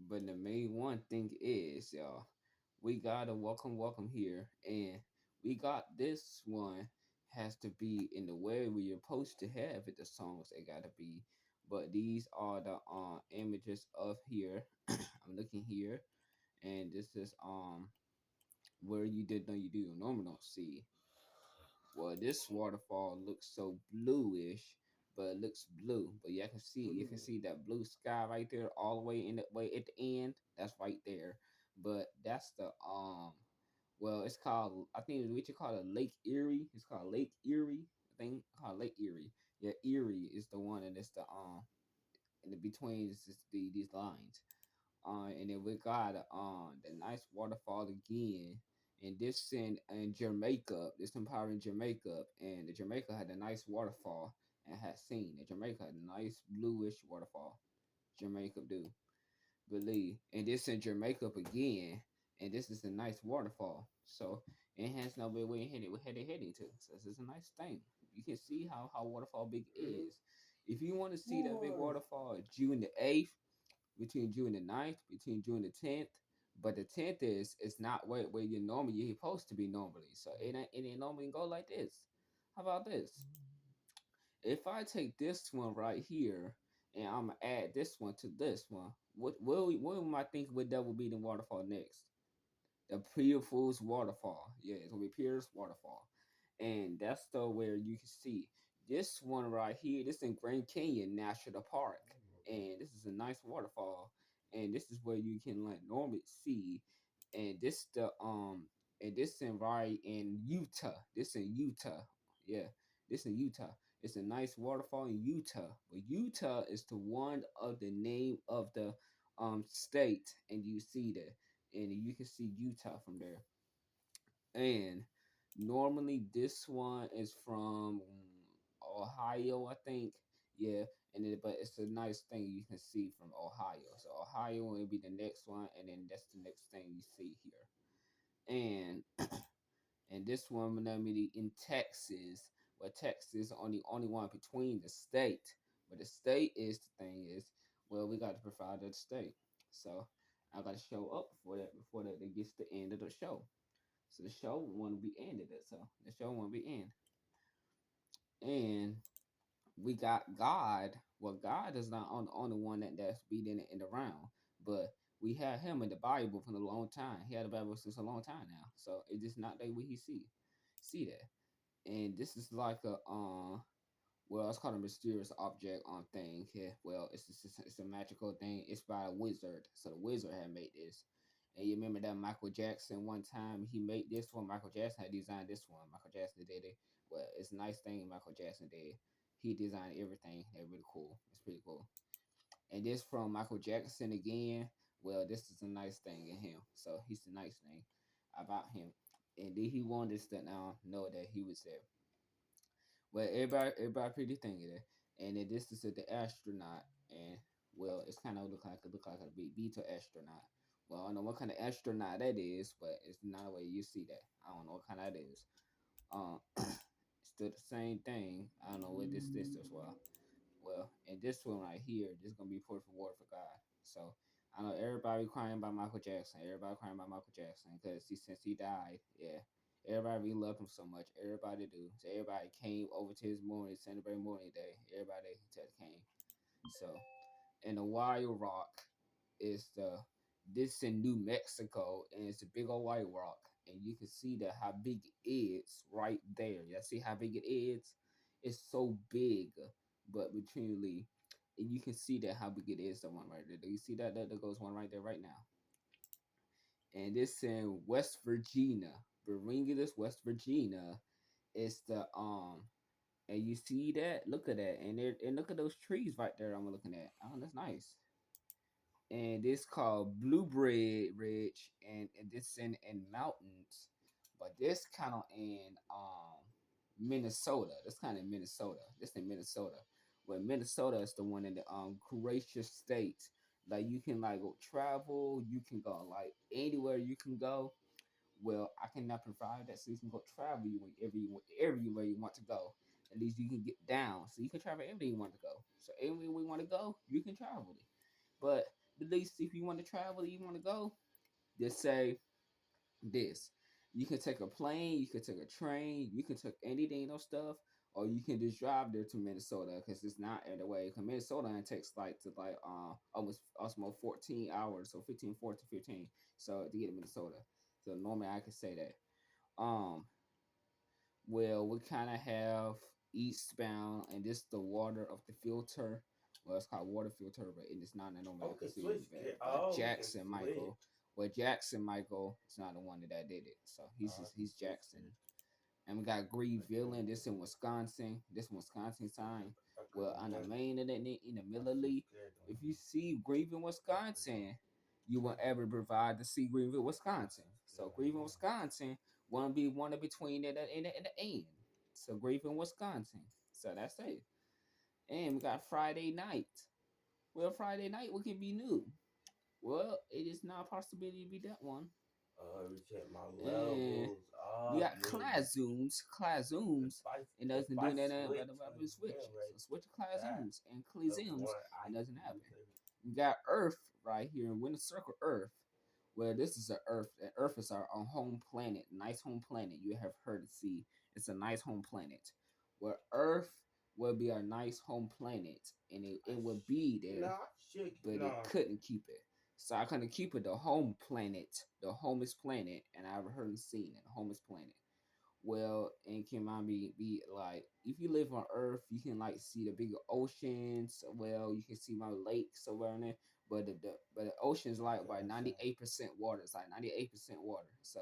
But the main one thing is, y'all, we gotta welcome here, and we got this one has to be in the way where you're supposed to have it. The songs they gotta be, but these are the images of here. I'm looking here, and this is where you did know you do normally don't see. Well, this waterfall looks so bluish, but it looks blue. But you can see that blue sky right there, all the way in the way at the end. That's right there. But that's the well, it's called I think what you call it Lake Erie. It's called Lake Erie. I think called Lake Erie. Yeah, Erie is the one, and it's the in the between is just these lines. And then we got the nice waterfall again. And this in Jamaica, this empire in Jamaica, and the Jamaica had a nice waterfall and had seen the Jamaica had a nice bluish waterfall. Jamaica do believe, and this in Jamaica again, and this is a nice waterfall. So it has no way we heading to. So this is a nice thing. You can see how waterfall big is. If you want to see that big waterfall, June the 8th, between June the 9th, between June the 10th. But the 10th is it's not where you're supposed to be normally. So it ain't normally go like this. How about this? If I take this one right here and I'm gonna add this one to this one, what am I thinking would double be the waterfall next? The Pier Fools waterfall. Yeah, it's gonna be Pierce waterfall, and that's the where you can see this one right here. This in Grand Canyon National Park, and this is a nice waterfall, and this is where you can like normally see, and this the and this in right in Utah. This in Utah, yeah, this in Utah. It's a nice waterfall in Utah, but Utah is the one of the name of the state, and you see that and you can see Utah from there. And normally this one is from Ohio, I think. Yeah, but it's a nice thing you can see from Ohio. So Ohio will be the next one, and then that's the next thing you see here. And this one will be in Texas. Well, Texas is only one between the state. But the state is the thing is, well, we got to provide the state. So I got to show up before that it gets to the end of the show. So the show won't be ended. So the show won't be end. And we got God. Well, God is not on the only one that's beating it in the round, but we had him in the Bible for a long time. He had the Bible since a long time now. So it's just not that way he see that. And this is like a well, it's called a mysterious object on thing. Yeah, well, it's a magical thing. It's by a wizard. So the wizard had made this. And you remember that Michael Jackson one time he made this one. Michael Jackson had designed this one. Michael Jackson did it. Well, it's a nice thing Michael Jackson did. He designed everything. They're really cool. It's pretty cool. And this from Michael Jackson again. Well, this is a nice thing in him. So he's the nice thing about him. And then he wanted us to now know that he was there. Well, everybody pretty thinking it. And then this is the astronaut, and well, it's kind of look like a beta astronaut. Well, I don't know what kind of astronaut that is, but it's not the way you see that. I don't know what kind that is. Um, still the same thing. I don't know what this as well. Well, and this one right here, this is gonna be for word for God. So I know everybody crying about Michael Jackson. Everybody crying about Michael Jackson because since he died, yeah. Everybody really loved him so much. Everybody do. So everybody came over to his morning, celebrate morning day. Everybody came. So and the Wild Rock is this in New Mexico, and it's a big old white rock, and you can see that how big it is right there. You see how big it is? It's so big, but betweenly, and you can see that how big it is. The one right there. Do you see that? There goes one right there right now. And this in West Virginia, Beringus, West Virginia. It's the and you see that? Look at that, and look at those trees right there. I'm looking at. Oh, that's nice. And this called Blueberry Ridge, and this in mountains, but this kind of in Minnesota. This kind of Minnesota. This in Minnesota. Where Minnesota is the one in the gracious state. Like you can like go travel, you can go like anywhere you can go. Well, I cannot provide that, so you can go travel you everywhere you want to go. At least you can get down, so you can travel everywhere you want to go. So anywhere we want to go, you can travel it. But at least if you want to travel, you want to go, just say this. You can take a plane, you can take a train, you can take anything those stuff, or you can just drive there to Minnesota because it's not in the way. Because Minnesota it takes like almost 14 hours, so 15, 14, 15. So to get to Minnesota, so normally I could say that. Well, we kind of have eastbound, and this the water of the filter. Well, it's called water filter, but it's not a normal. Oh, I we can can see switch. but Oh, we can Jackson switch. Michael. Well, Jackson Michael is not the one that did it, so I can he's switch Jackson. it. And we got I Greenville, and can't. this in Wisconsin. This Wisconsin sign. I Well, couldn't on the handle. main of that in the I'm middle of too the, scared if on you you. see Greenville, I couldn't. Wisconsin, you Yeah. won't ever provide to see Greenville, I'm Wisconsin. too So scared on Greenville, you. Wisconsin, want to be one in between it and the end. So Greenville, Wisconsin. So that's it. And we got Friday night. Well, Friday night, what can be new? Well, it is not a possibility to be that one. Recheck my And levels. we Oh got yeah. class zooms, and The doesn't do spice that switch but on switch. him So right switch to class there. zooms and class The zooms, one I it doesn't you happen. say We got Earth right here in Winter Circle Earth. Well, this is a Earth. And Earth is our home planet, nice home planet. You have heard it. See, it's a nice home planet. Where Earth will be our nice home planet, and it will be there, nah shit but it nah. couldn't keep it. So I couldn't keep it the home planet, the homest planet, and I've heard and seen it, the homest planet. Well, and can mind be like if you live on Earth, you can like see the bigger oceans. Well, you can see my lakes around there, but the ocean's like Okay, about I'm ninety sorry. eight percent water. It's like 98% water. So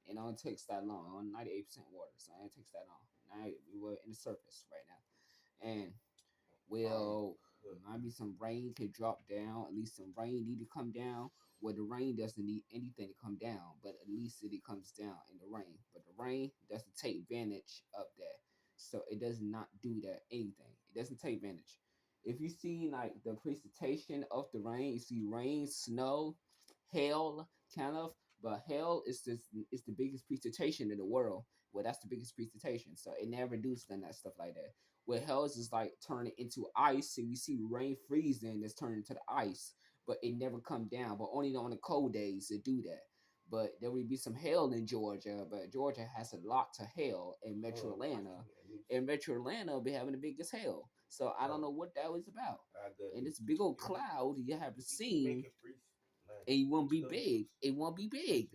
it only takes that long. On 98% water, so it takes that long. Now we're in the surface right now, and I'm well, cooking. maybe some rain could drop down. At least some rain need to come down. Where the rain doesn't need anything to come down, but at least it comes down in the rain. But the rain doesn't take advantage of that, so it does not do that anything. It doesn't take advantage. If you see like the precipitation of the rain, you see rain, snow, hail, kind of. But hail is the biggest precipitation in the world. Well, that's the biggest precipitation, so it never does none of that stuff like that where hells is like turning into ice and you see rain freezing it's turning into the ice but it never come down but only on the cold days it do that but there would be some hail in Georgia but Georgia has a lot to hail in Metro I Atlanta can't lose. and Metro Atlanta will be having the biggest hail so I don't No, know what that was about I got and you. this big old If we cloud you haven't if we keep seen making free man, and it free won't be stuff, big. It won't be big.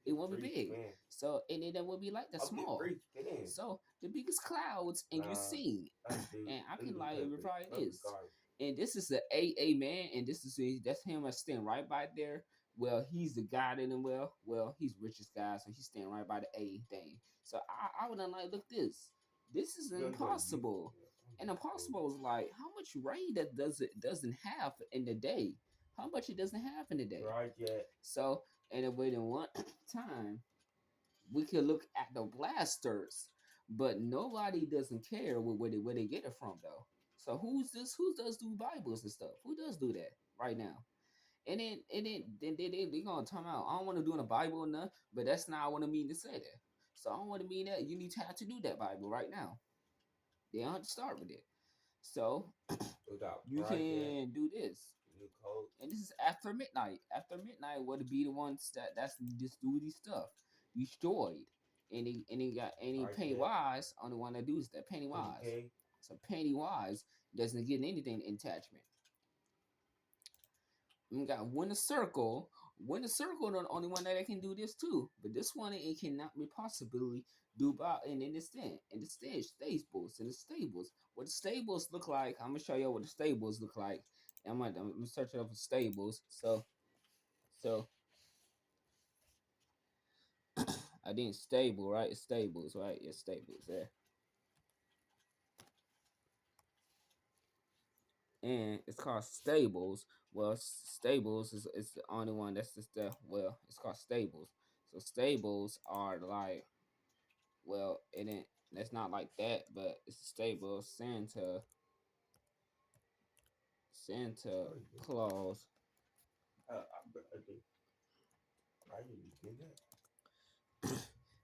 It get won't be free big. spin. So and it will be like that I'll get small. free spin. So the biggest clouds and you Nah, see, that's dude. and I Them can do like reply public this. garbage. And this is the A man, and this is that's him standing right by there. Well, he's the guy in him. Well, he's richest guy, so he's standing right by the A thing. So I would like look this. This is You gonna go to YouTube? impossible. I'm And just cool. impossible is like how much rain that doesn't have in the day. How much it doesn't have in the day. Right yet? So, and then within one time, we can look at the blasters, but nobody doesn't care where they get it from though. So who's this? Who does do Bibles and stuff? Who does do that right now? And then they gonna talk about I don't want to do in the Bible or nothing, but that's not what I mean to say that. So I don't want to mean that you need to have to do that Bible right now. They don't have to start with it. So We got you project, can do this. new code. And this is after midnight. After midnight would be the ones that's just do these stuff. Destroyed. And he got any Project Pennywise on the one that does that Pennywise. 20K. So Pennywise doesn't get anything attachment. We got Winter Circle. Winter Circle the only one that can do this too. But this one it cannot be possibly do about and in the stand. And the stage stables and the stables. What the stables look like, I'm gonna show you what the stables look like. I'm gonna search it up for stables. So I didn't stable, right? It's stables, right? It's stables, yeah. And it's called stables. Well, stables is the only one that's just the well, it's called stables. So stables are like well, it ain't that's not like that, but it's stable Santa Sorry, dude. Claus. I think I didn't get that.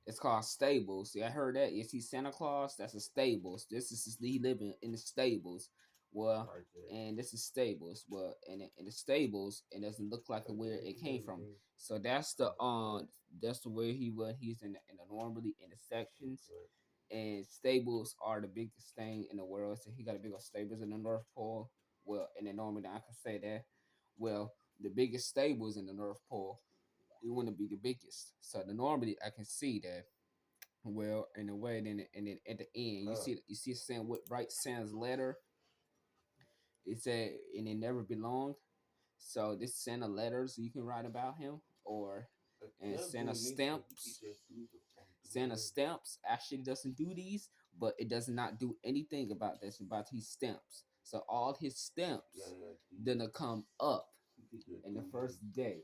It's called stables. See, I heard that. You see Santa Claus, that's a stables. This is he living in the stables. Well, right there. and this is stables. Well, and in the stables, it doesn't look like But where then it you came know from. then So that's the where he was. He's in the normally in the sections, but and stables are the biggest thing in the world. So he got a big old stables in the North Pole. Well, in the Normandy, I can say that. Well, the biggest stables in the North Pole, it want to be the biggest. So the Normandy, I can see that. Well, in a way, then at the end, uh you see saying what right Sam's letter. It said, and it never belonged. So this send a letters you can write about him, or and tell send a doing this so he can stamps. just do the Santa Stamps actually doesn't do these, but it does not do anything about this about his stamps. So all his yeah stamps yeah do gonna come up you could just in the do first this. day.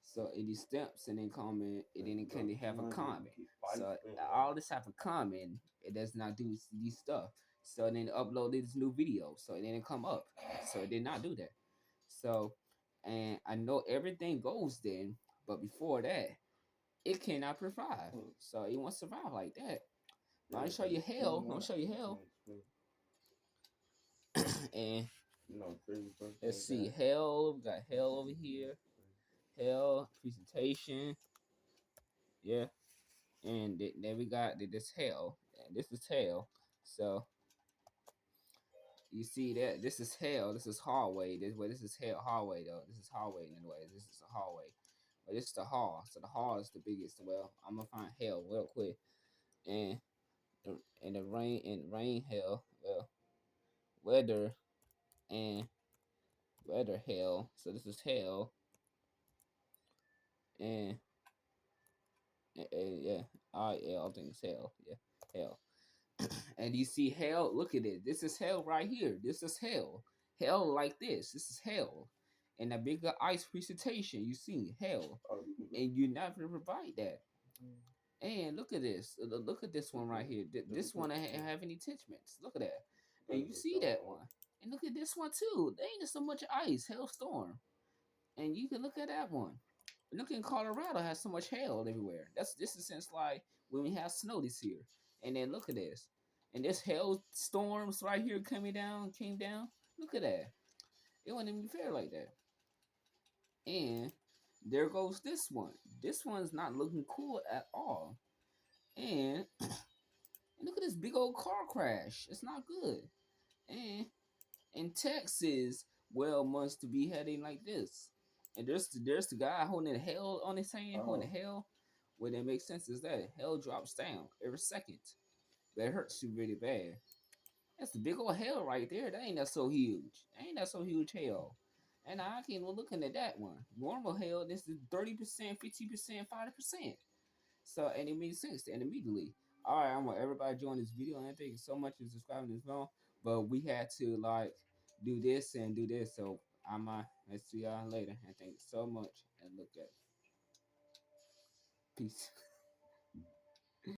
So it is stamps and then comment and Like then you it can got have a 200, you comment. get five So spent all right. this have a comment. It does not do these stuff. So then upload this new video. So it didn't come up. So it did not do that. So and I know everything goes then, but before that, it cannot provide. So it won't survive like that. Now I Yeah, show but you if you hell. I'm gonna want show you you hell. can expect And crazy person let's like see, that. hell. We got You hell can over do here. that. Hell presentation. Yeah. And then we got this hell. And this is hell. So you see that this is hell. This is hallway. This is hell hallway though. This is hallway in a way. This is a hallway. But this is the hall. So the hall is the biggest. Well, I'm gonna find hell real quick. And the rain hell. Well, weather and weather hell. So this is hell. And, and yeah. Yeah, I think it's hell. Yeah. Hell. And you see hell, look at it. This is hell right here. This is hell. Hell like this. This is hell. And a bigger ice presentation. You see hell. Oh, you can And you never provide that. mm, And look at this. Look at this one right here. let me This put one I this one. have any attachments. Look at that. And Better you put see y'all that on. one. And look at this one too. There ain't just so much ice. Hellstorm. And you can look at that one. Look in Colorado has so much hail everywhere. This is since like when we have snow this year. And then look at this. And this hail storms right here came down. Look at that. It wasn't even fair like that. And there goes this one. This one's not looking cool at all. And look at this big old car crash. It's not good. And in Texas, well, must to be heading like this. And there's the guy holding the hell on his hand, holding Oh, the hell. What that makes sense is that hell drops down every second. That hurts you really bad. That's the big old hell right there. That ain't that so huge. That ain't that so huge hell. And I can looking at that one. Normal hell, this is 30%, 50%, 50%. So and it makes sense. And immediately, all right, I want everybody to join this video. And thank you so much for subscribing to this channel. But we had to like do this and do this. So I'm let's see y'all later. And thank you so much. And look at peace.